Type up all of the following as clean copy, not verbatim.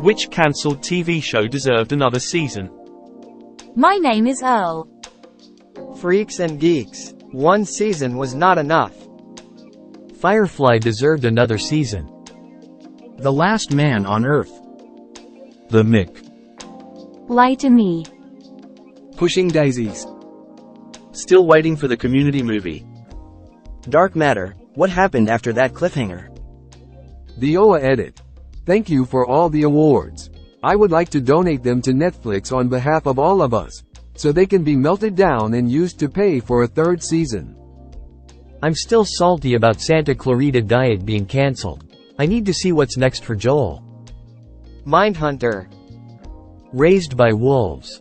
Which cancelled TV show deserved another season? My name is Earl. Freaks and Geeks. One season was not enough. Firefly deserved another season. The Last Man on Earth. The Mick. Lie to me. Pushing Daisies. Still waiting for the Community movie. Dark Matter. What happened after that cliffhanger? The OA edit. Thank you for all the awards. I would like to donate them to Netflix on behalf of all of us, so they can be melted down and used to pay for a third season. I'm still salty about Santa Clarita Diet being cancelled. I need to see what's next for Joel. Mindhunter. Raised by Wolves.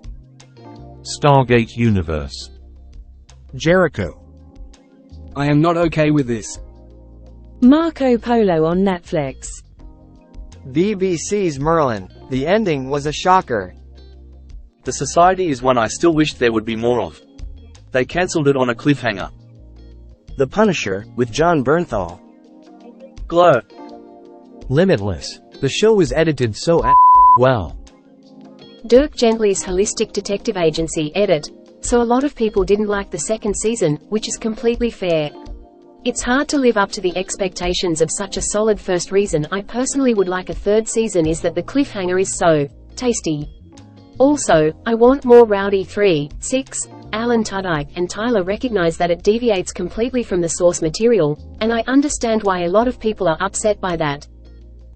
Stargate Universe. Jericho. I am not okay with this. Marco Polo on Netflix. BBC's Merlin. The ending was a shocker. The Society is one I still wished there would be more of. They cancelled it on a cliffhanger. The Punisher, with John Bernthal. Glow. Limitless. The show was edited so well. Dirk Gently's Holistic Detective Agency edit. So a lot of people didn't like the second season, which is completely fair. It's hard to live up to the expectations of such a solid first. Reason I personally would like a third season is that the cliffhanger is so tasty. Also, I want more Rowdy 3, 6. Alan Tudyk and Tyler recognize that it deviates completely from the source material, and I understand why a lot of people are upset by that.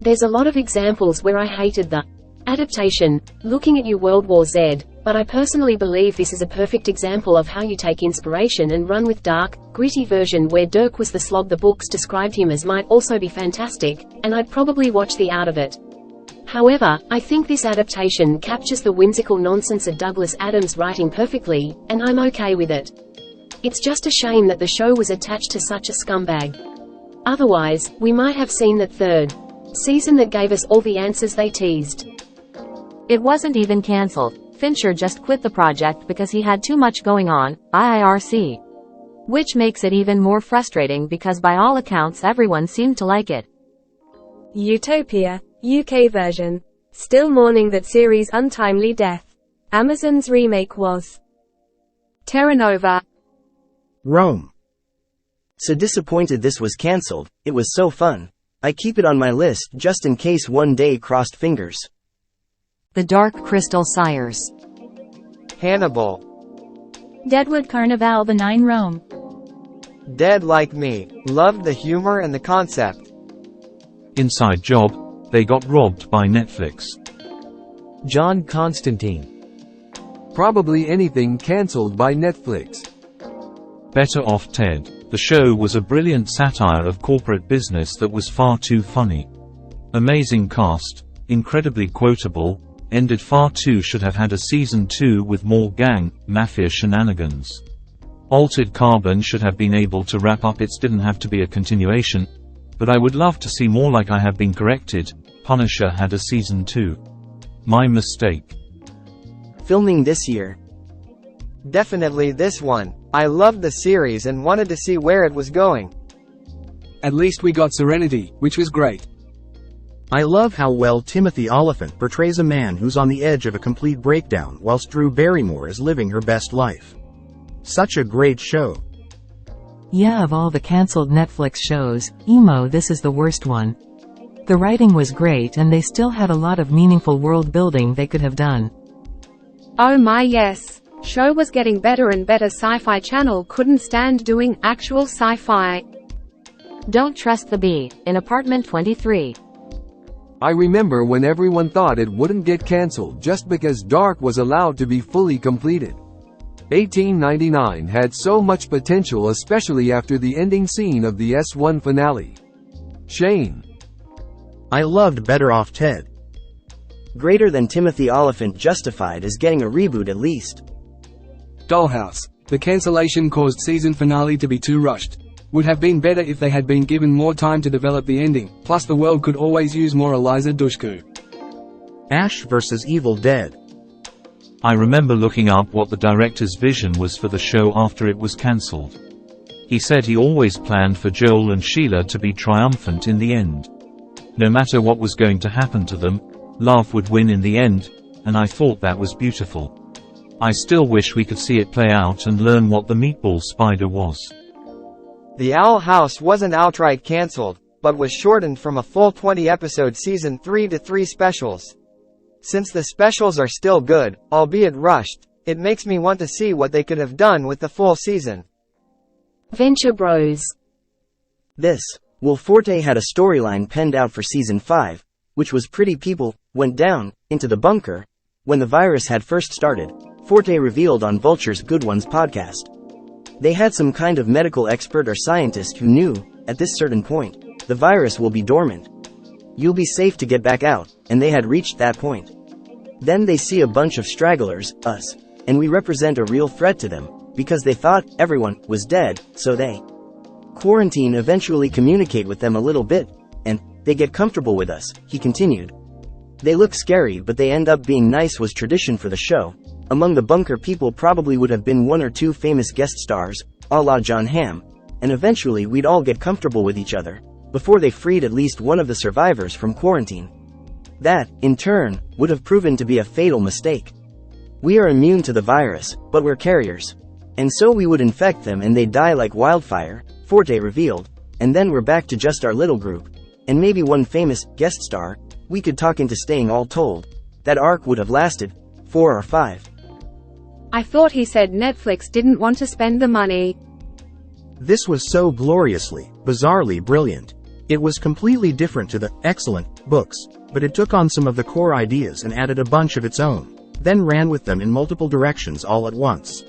There's a lot of examples where I hated the adaptation, Looking at You World War Z, but I personally believe this is a perfect example of how you take inspiration and run with. Dark, gritty version where Dirk was the slob the books described him as might also be fantastic, and I'd probably watch the out of it. However, I think this adaptation captures the whimsical nonsense of Douglas Adams' writing perfectly, and I'm okay with it. It's just a shame that the show was attached to such a scumbag. Otherwise, we might have seen that third season that gave us all the answers they teased. It wasn't even cancelled. Fincher just quit the project because he had too much going on, IIRC. Which makes it even more frustrating because by all accounts everyone seemed to like it. Utopia, UK version. Still mourning that series' untimely death. Amazon's remake was Terra Nova. Rome. So disappointed this was cancelled. It was so fun. I keep it on my list just in case one day. Crossed fingers. The Dark Crystal Sires. Hannibal. Deadwood Carnival the Nine Rome. Dead Like Me. Loved the humor and the concept. Inside Job. They got robbed by Netflix. John Constantine. Probably anything cancelled by Netflix. Better Off Ted. The show was a brilliant satire of corporate business that was far too funny. Amazing cast, incredibly quotable, ended far too. Should have had a season 2 with more gang, mafia shenanigans. Altered Carbon should have been able to wrap up. It didn't have to be a continuation, but I would love to see more. Like I have been corrected, Punisher had a season 2. My mistake. Filming this year. Definitely this one. I loved the series and wanted to see where it was going. At least we got Serenity, which was great. I love how well Timothy Olyphant portrays a man who's on the edge of a complete breakdown whilst Drew Barrymore is living her best life. Such a great show. Yeah, of all the cancelled Netflix shows, Emo, this is the worst one. The writing was great and they still had a lot of meaningful world building they could have done. Oh my yes. Show was getting better and better. Sci-Fi Channel couldn't stand doing actual sci-fi. Don't Trust the Bee, in Apartment 23. I remember when everyone thought it wouldn't get cancelled just because Dark was allowed to be fully completed. 1899 had so much potential, especially after the ending scene of the S1 finale. Shane. I loved Better Off Ted. Greater than Timothy Olyphant. Justified as getting a reboot at least. Dollhouse. The cancellation caused season finale to be too rushed. Would have been better if they had been given more time to develop the ending, plus the world could always use more Eliza Dushku. Ash vs. Evil Dead. I remember looking up what the director's vision was for the show after it was cancelled. He said he always planned for Joel and Sheila to be triumphant in the end. No matter what was going to happen to them, Love would win in the end, and I thought that was beautiful. I still wish we could see it play out and learn what the meatball spider was. The Owl House wasn't outright cancelled, but was shortened from a full 20-episode season 3 to 3 specials. Since the specials are still good, albeit rushed, it makes me want to see what they could have done with the full season. Venture Bros. Will Forte had a storyline penned out for season 5, which was Pretty People went down into the bunker. When the virus had first started, Forte revealed on Vulture's Good Ones podcast. They had some kind of medical expert or scientist who knew, at this certain point, the virus will be dormant. You'll be safe to get back out, and they had reached that point. Then they see a bunch of stragglers, us, and we represent a real threat to them, because they thought everyone was dead, so they quarantine, eventually communicate with them a little bit, and they get comfortable with us, he continued. They look scary but they end up being nice was tradition for the show. Among the bunker people probably would have been 1 or 2 famous guest stars, a la John Hamm, and eventually we'd all get comfortable with each other, before they freed at least one of the survivors from quarantine. That, in turn, would have proven to be a fatal mistake. We are immune to the virus, but we're carriers. And so we would infect them and they'd die like wildfire, Forte revealed, and then we're back to just our little group, and maybe one famous guest star. We could talk into staying. All told, that arc would have lasted 4 or 5. I thought he said Netflix didn't want to spend the money. This was so gloriously, bizarrely brilliant. It was completely different to the excellent books, but it took on some of the core ideas and added a bunch of its own, then ran with them in multiple directions all at once.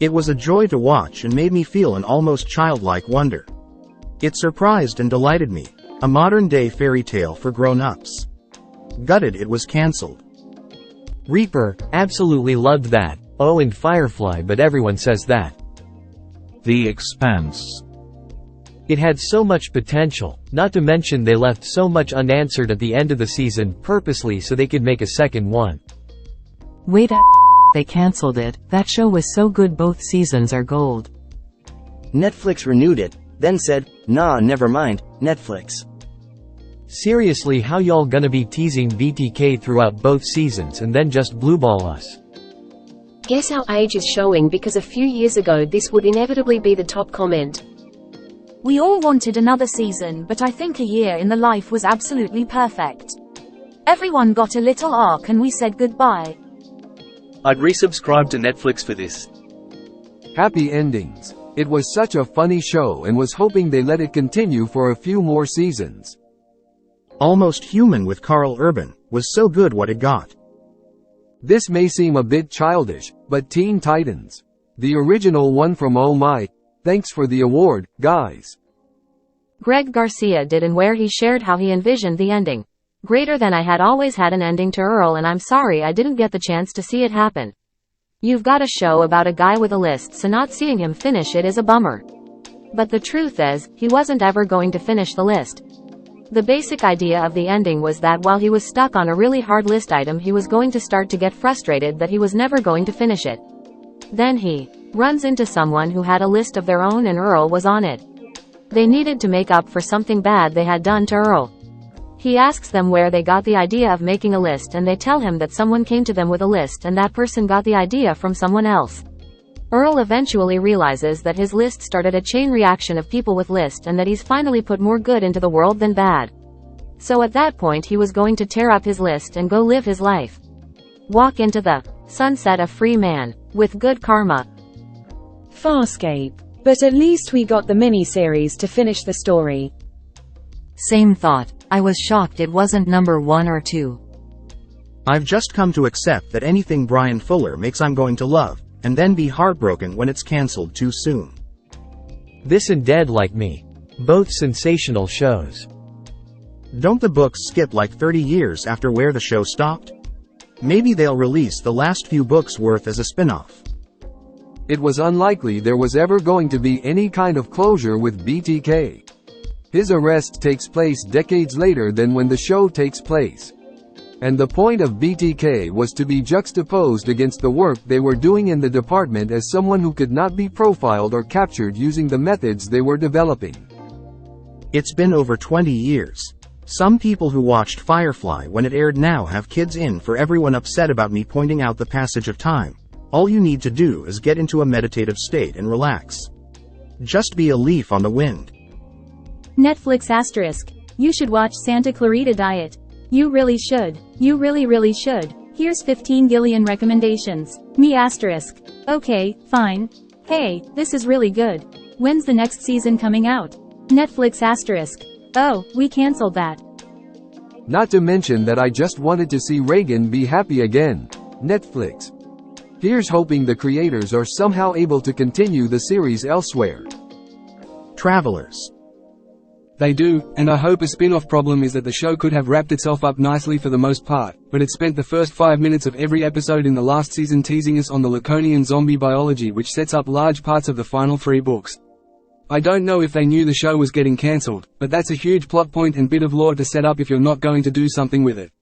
It was a joy to watch and made me feel an almost childlike wonder. It surprised and delighted me, a modern-day fairy tale for grown-ups. Gutted it was cancelled. Reaper, absolutely loved that. Oh, and Firefly, but everyone says that. The Expanse. It had so much potential, not to mention they left so much unanswered at the end of the season purposely so they could make a second one. Wait a they cancelled it. That show was so good, both seasons are gold. Netflix renewed it, then said, nah, never mind, Netflix. Seriously, how y'all gonna be teasing BTK throughout both seasons and then just blueball us? Guess our age is showing, because a few years ago this would inevitably be the top comment. We all wanted another season, but I think a year in the life was absolutely perfect. Everyone got a little arc and we said goodbye. I'd resubscribe to Netflix for this. Happy endings. It was such a funny show and was hoping they let it continue for a few more seasons. Almost Human with Carl Urban was so good what it got. This may seem a bit childish, but Teen Titans. The original one from Oh My. Thanks for the award, guys. Greg Garcia did, and where he shared how he envisioned the ending. Greater than I had always had an ending to Earl, and I'm sorry I didn't get the chance to see it happen. You've got a show about a guy with a list, so not seeing him finish it is a bummer. But the truth is, he wasn't ever going to finish the list. The basic idea of the ending was that while he was stuck on a really hard list item, he was going to start to get frustrated that he was never going to finish it. Then he runs into someone who had a list of their own and Earl was on it. They needed to make up for something bad they had done to Earl. He asks them where they got the idea of making a list, and they tell him that someone came to them with a list and that person got the idea from someone else. Earl eventually realizes that his list started a chain reaction of people with list and that he's finally put more good into the world than bad. So at that point he was going to tear up his list and go live his life. Walk into the sunset a free man, with good karma. Farscape. But at least we got the mini-series to finish the story. Same thought. I was shocked it wasn't number 1 or 2. I've just come to accept that anything Brian Fuller makes I'm going to love, and then be heartbroken when it's cancelled too soon. This and Dead Like Me. Both sensational shows. Don't the books skip like 30 years after where the show stopped? Maybe they'll release the last few books worth as a spin-off. It was unlikely there was ever going to be any kind of closure with BTK. His arrest takes place decades later than when the show takes place. And the point of BTK was to be juxtaposed against the work they were doing in the department as someone who could not be profiled or captured using the methods they were developing. It's been over 20 years. Some people who watched Firefly when it aired now have kids in for everyone upset about me pointing out the passage of time. All you need to do is get into a meditative state and relax. Just be a leaf on the wind. Netflix asterisk. You should watch Santa Clarita Diet. You really should. You really should. Here's 15 Gillian recommendations. Me asterisk. Okay, fine. Hey, this is really good. When's the next season coming out? Netflix asterisk. Oh, we cancelled that. Not to mention that I just wanted to see Reagan be happy again. Netflix. Here's hoping the creators are somehow able to continue the series elsewhere. Travelers. They do, and I hope a spin-off. Problem is that the show could have wrapped itself up nicely for the most part, but it spent the first 5 minutes of every episode in the last season teasing us on the Laconian zombie biology, which sets up large parts of the final 3 books. I don't know if they knew the show was getting cancelled, but that's a huge plot point and bit of lore to set up if you're not going to do something with it.